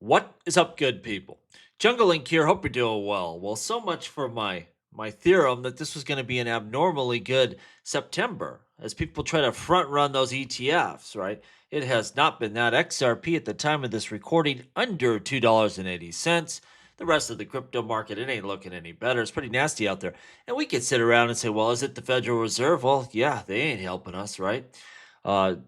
What is up, good people? Jungle Link here. Hope you're doing well. Well, so much for my theorem that this was going to be an abnormally good September as people try to front run those ETFs, right? It has not been that. XRP at the time of this recording under $2.80. The rest of the crypto market, it ain't looking any better. It's pretty nasty out there. And we could sit around and say, well, is it the Federal Reserve? Well, yeah, they ain't helping us, right?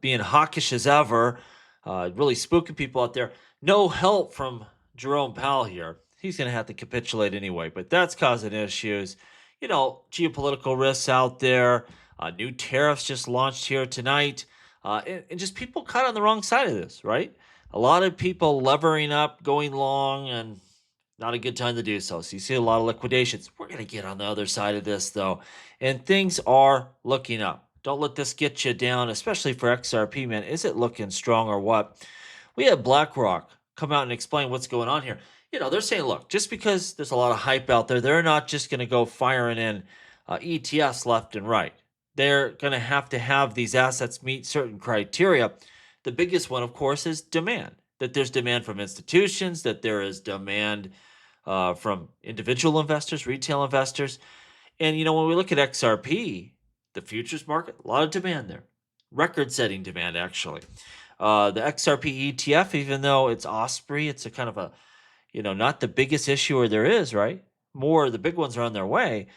Being hawkish as ever, really spooking people out there. No help from Jerome Powell here. He's going to have to capitulate anyway, but that's causing issues. Geopolitical risks out there. New tariffs just launched here tonight. And just people caught on the wrong side of this, right? A lot of people levering up, going long, and not a good time to do so. So you see a lot of liquidations. We're going to get on the other side of this, though, and things are looking up. Don't let this get you down, especially for XRP, man. Is it looking strong or what? We had BlackRock come out and explain what's going on here. They're saying, look, just because there's a lot of hype out there, they're not just going to go firing in ETFs left and right. They're going to have these assets meet certain criteria. The biggest one, of course, is demand. That there's demand from institutions, that there is demand from individual investors, retail investors. And, when we look at XRP, the futures market, a lot of demand there. Record-setting demand, actually. The XRP ETF, even though it's Osprey, it's a kind of a, not the biggest issuer there is, right? More, the big ones are on their way.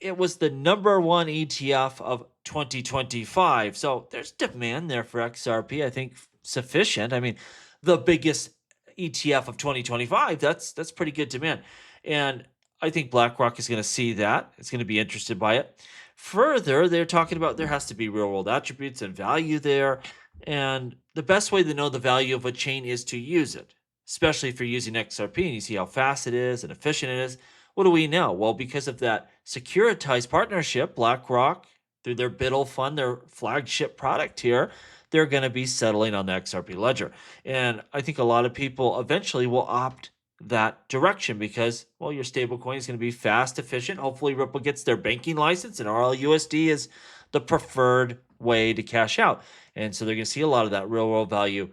It was the number one ETF of 2025. So there's demand there for XRP, I think sufficient. I mean, the biggest ETF of 2025, that's pretty good demand. And I think BlackRock is going to see that. It's going to be interested by it. Further, they're talking about there has to be real world attributes and value there. And the best way to know the value of a chain is to use it, especially if you're using XRP and you see how fast it is and efficient it is. What do we know? Well, because of that securitized partnership, BlackRock, through their BUIDL fund, their flagship product here, they're going to be settling on the XRP Ledger. And I think a lot of people eventually will opt that direction because, well, your stablecoin is going to be fast, efficient. Hopefully Ripple gets their banking license and RLUSD is the preferred way to cash out. And so they're going to see a lot of that real world value,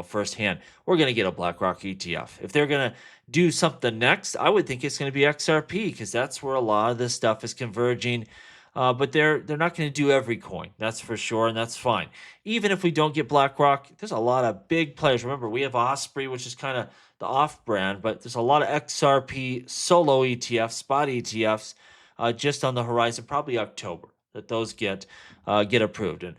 firsthand. We're going to get a BlackRock ETF. If they're going to do something next, I would think it's going to be XRP because that's where a lot of this stuff is converging. But they're not going to do every coin, that's for sure, and that's fine. Even if we don't get BlackRock, there's a lot of big players. Remember, we have Osprey, which is kind of the off-brand, but there's a lot of XRP solo ETFs, spot ETFs, just on the horizon, probably October, that those get approved. And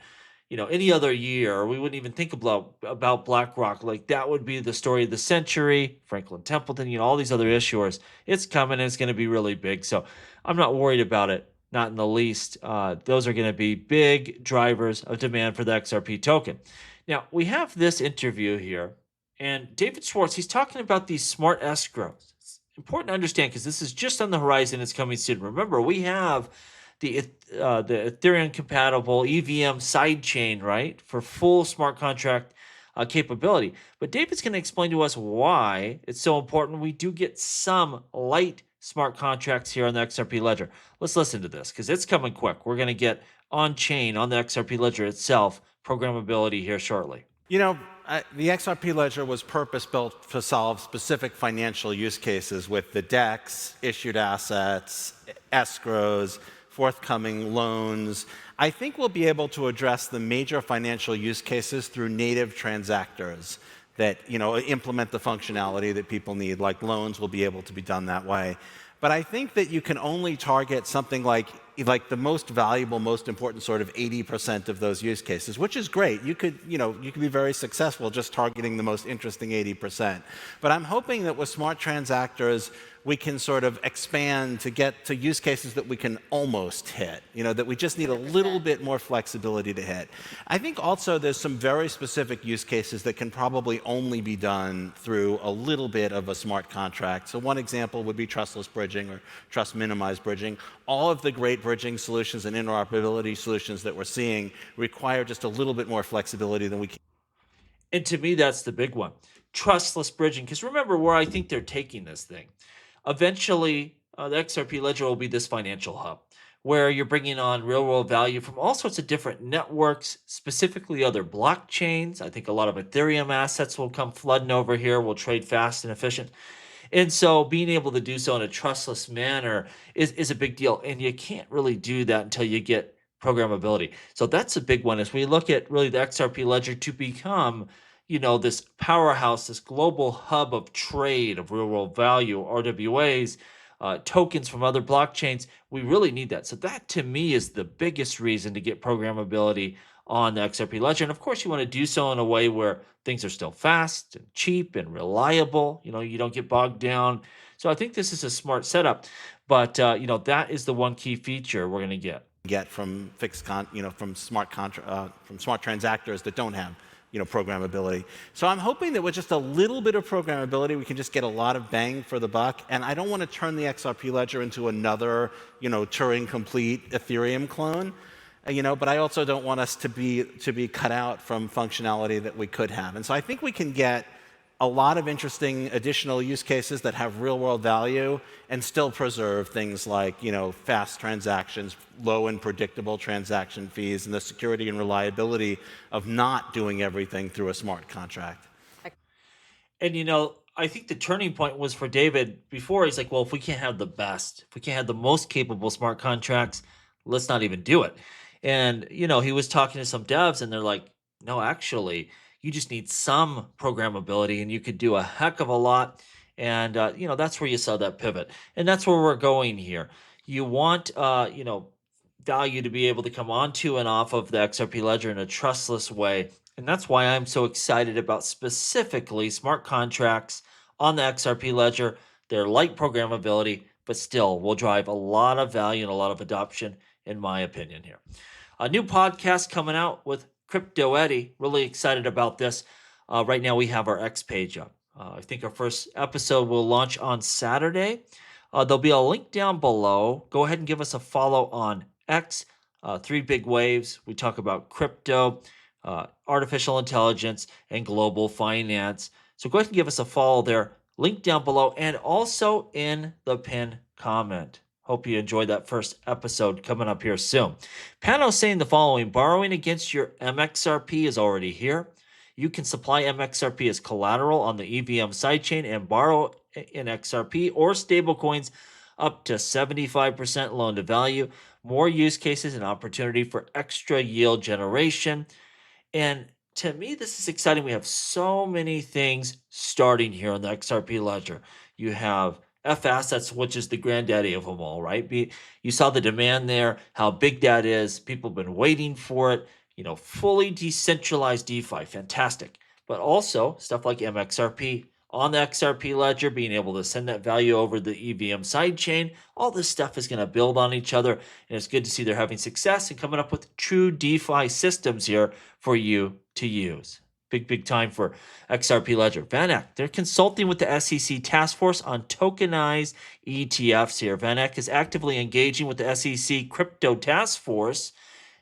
any other year, we wouldn't even think about BlackRock. Like that would be the story of the century. Franklin Templeton, all these other issuers. It's coming and it's going to be really big. So I'm not worried about it. Not in the least. Those are going to be big drivers of demand for the XRP token. Now, we have this interview here, and David Schwartz, he's talking about these smart escrows. It's important to understand because this is just on the horizon. It's coming soon. Remember, we have the Ethereum compatible EVM sidechain, right, for full smart contract capability. But David's going to explain to us why it's so important. We do get some light smart contracts here on the XRP Ledger. Let's listen to this because it's coming quick. We're going to get on-chain on the XRP Ledger itself, programmability here shortly. The XRP Ledger was purpose-built to solve specific financial use cases with the DEX, issued assets, escrows, forthcoming loans. I think we'll be able to address the major financial use cases through native transactors that implement the functionality that people need, like loans will be able to be done that way. But I think that you can only target something like the most valuable, most important sort of 80% of those use cases, which is great. You could be very successful just targeting the most interesting 80%. But I'm hoping that with smart transactors, we can sort of expand to get to use cases that we can almost hit, that we just need a little bit more flexibility to hit. I think also there's some very specific use cases that can probably only be done through a little bit of a smart contract. So one example would be trustless bridging or trust minimized bridging. All of the great bridging solutions and interoperability solutions that we're seeing require just a little bit more flexibility than we can. And to me, that's the big one. Trustless bridging, because remember where I think they're taking this thing. Eventually, the XRP Ledger will be this financial hub where you're bringing on real world value from all sorts of different networks, specifically other blockchains. I think a lot of Ethereum assets will come flooding over here, will trade fast and efficient. And so being able to do so in a trustless manner is a big deal. And you can't really do that until you get programmability. So that's a big one as we look at really the XRP ledger to become, this powerhouse, this global hub of trade of real world value, RWAs, tokens from other blockchains. We really need that. So that to me is the biggest reason to get programmability on the XRP ledger. And of course, you want to do so in a way where things are still fast and cheap and reliable. You don't get bogged down. So I think this is a smart setup. But that is the one key feature we're going to get from from smart transactors that don't have programmability. So I'm hoping that with just a little bit of programmability, we can just get a lot of bang for the buck. And I don't want to turn the XRP ledger into another Turing complete Ethereum clone. But I also don't want us to be cut out from functionality that we could have. And so I think we can get a lot of interesting additional use cases that have real world value and still preserve things like fast transactions, low and predictable transaction fees, and the security and reliability of not doing everything through a smart contract. And I think the turning point was for David before. He's like, well, if we can't have the best, if we can't have the most capable smart contracts, let's not even do it. And he was talking to some devs and they're like, no, actually, you just need some programmability and you could do a heck of a lot. And that's where you saw that pivot. And that's where we're going here. You want value to be able to come onto and off of the XRP ledger in a trustless way. And that's why I'm so excited about specifically smart contracts on the XRP ledger. They're light programmability, but still will drive a lot of value and a lot of adoption, in my opinion here. A new podcast coming out with Crypto Eddie. Really excited about this. Right now we have our X page up. I think our first episode will launch on Saturday. There'll be a link down below. Go ahead and give us a follow on X. Three big waves. We talk about crypto, artificial intelligence, and global finance. So go ahead and give us a follow there. Link down below and also in the pinned comment. Hope you enjoyed that first episode coming up here soon. Pano saying the following: borrowing against your mXRP is already here. You can supply mXRP as collateral on the EVM sidechain and borrow in XRP or stablecoins up to 75% loan to value. More use cases and opportunity for extra yield generation. And to me, this is exciting. We have so many things starting here on the XRP ledger. You have F assets, which is the granddaddy of them all, right? You saw the demand there, how big that is. People have been waiting for it. Fully decentralized DeFi, fantastic. But also stuff like mXRP on the XRP ledger, being able to send that value over the EVM sidechain. All this stuff is going to build on each other. And it's good to see they're having success and coming up with true DeFi systems here for you to use. Big time for XRP Ledger. VanEck, they're consulting with the SEC task force on tokenized ETFs here. VanEck is actively engaging with the SEC crypto task force.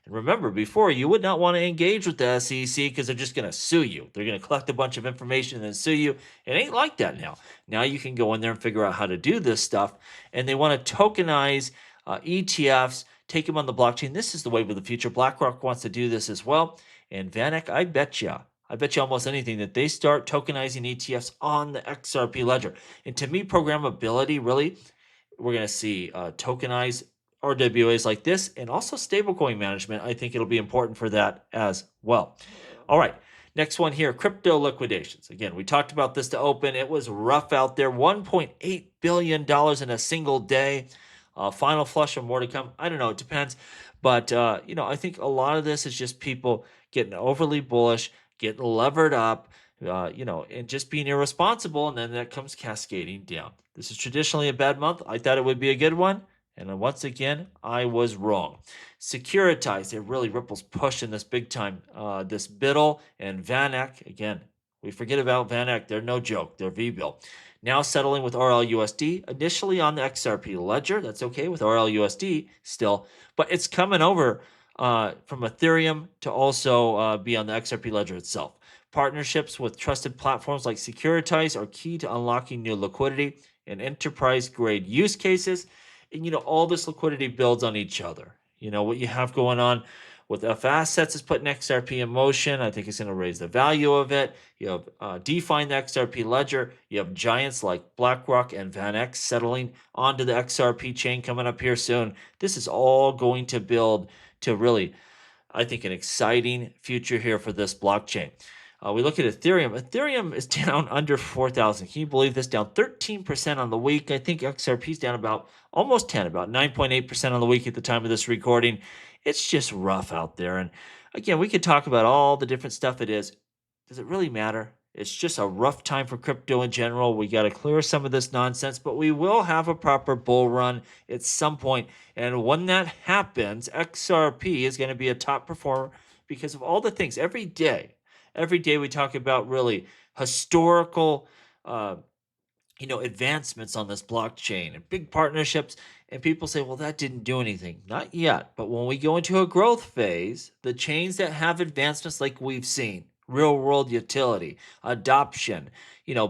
And remember, before, you would not want to engage with the SEC because they're just going to sue you. They're going to collect a bunch of information and then sue you. It ain't like that now. Now you can go in there and figure out how to do this stuff. And they want to tokenize ETFs, take them on the blockchain. This is the wave of the future. BlackRock wants to do this as well. And VanEck, I bet you almost anything that they start tokenizing ETFs on the XRP ledger. And to me, programmability, really, we're going to see tokenized RWAs like this and also stablecoin management. I think it'll be important for that as well. All right. Next one here, crypto liquidations. Again, we talked about this to open. It was rough out there. $1.8 billion in a single day. Final flush or more to come. I don't know. It depends. But, I think a lot of this is just people getting overly bullish, getting levered up, and just being irresponsible. And then that comes cascading down. This is traditionally a bad month. I thought it would be a good one. And once again, I was wrong. Securitize, it really Ripple's pushing this big time. This BUIDL and VanEck, again, we forget about VanEck. They're no joke. They're VBILL. Now settling with RLUSD, initially on the XRP Ledger. That's okay with RLUSD still, but it's coming over from Ethereum to also be on the XRP Ledger itself. Partnerships with trusted platforms like Securitize are key to unlocking new liquidity and enterprise-grade use cases. and all this liquidity builds on each other. What you have going on with F assets is putting XRP in motion. I think it's going to raise the value of it. You have DeFi the XRP Ledger. You have giants like BlackRock and VanEck settling onto the XRP chain coming up here soon. This is all going to build to really, I think, an exciting future here for this blockchain. We look at Ethereum. Ethereum is down under 4,000. Can you believe this? Down 13% on the week. I think XRP is down about almost 10, about 9.8% on the week at the time of this recording. It's just rough out there. And again, we could talk about all the different stuff it is. Does it really matter? It's just a rough time for crypto in general. We got to clear some of this nonsense, but we will have a proper bull run at some point. And when that happens, XRP is going to be a top performer because of all the things every day. Every day we talk about really historical, advancements on this blockchain and big partnerships. And people say, well, that didn't do anything. Not yet. But when we go into a growth phase, the chains that have advancements like we've seen, real world utility, adoption,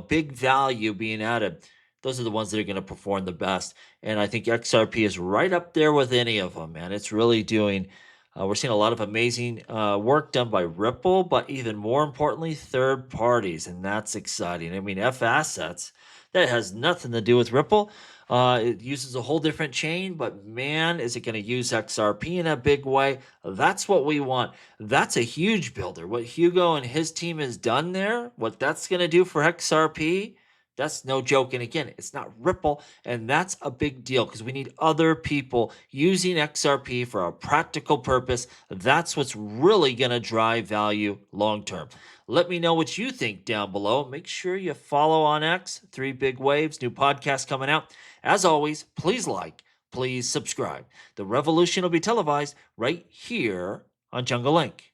big value being added, those are the ones that are going to perform the best. And I think XRP is right up there with any of them, man. It's really doing. We're seeing a lot of amazing work done by Ripple, but even more importantly, third parties, and that's exciting. I mean, F assets, that has nothing to do with Ripple. It uses a whole different chain, but man, is it going to use XRP in a big way? That's what we want. That's a huge builder. What Hugo and his team has done there, what that's going to do for XRP, that's no joke. And again, it's not Ripple. And that's a big deal because we need other people using XRP for a practical purpose. That's what's really going to drive value long term. Let me know what you think down below. Make sure you follow on X. 3 Big Waves, new podcast coming out. As always, please like, please subscribe. The revolution will be televised right here on Jungle Link.